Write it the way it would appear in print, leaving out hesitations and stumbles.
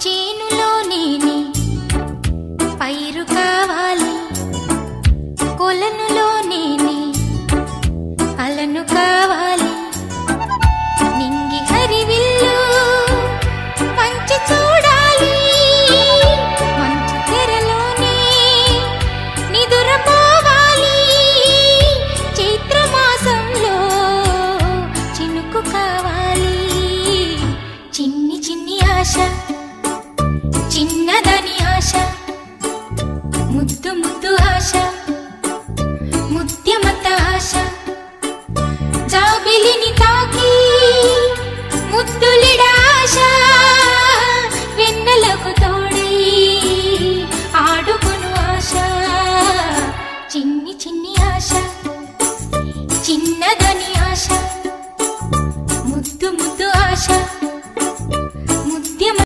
చేనులో నేనే పైరు కావాలి, కొలనులో నేనే అలను కావాలి. నింగి హరివిల్లు మంచి చూడాలి, మంచు తెరలోనే నిదురపోవాలి. చైత్రమాసంలో చినుకు కావాలి, చిన్ని చిన్ని ఆశ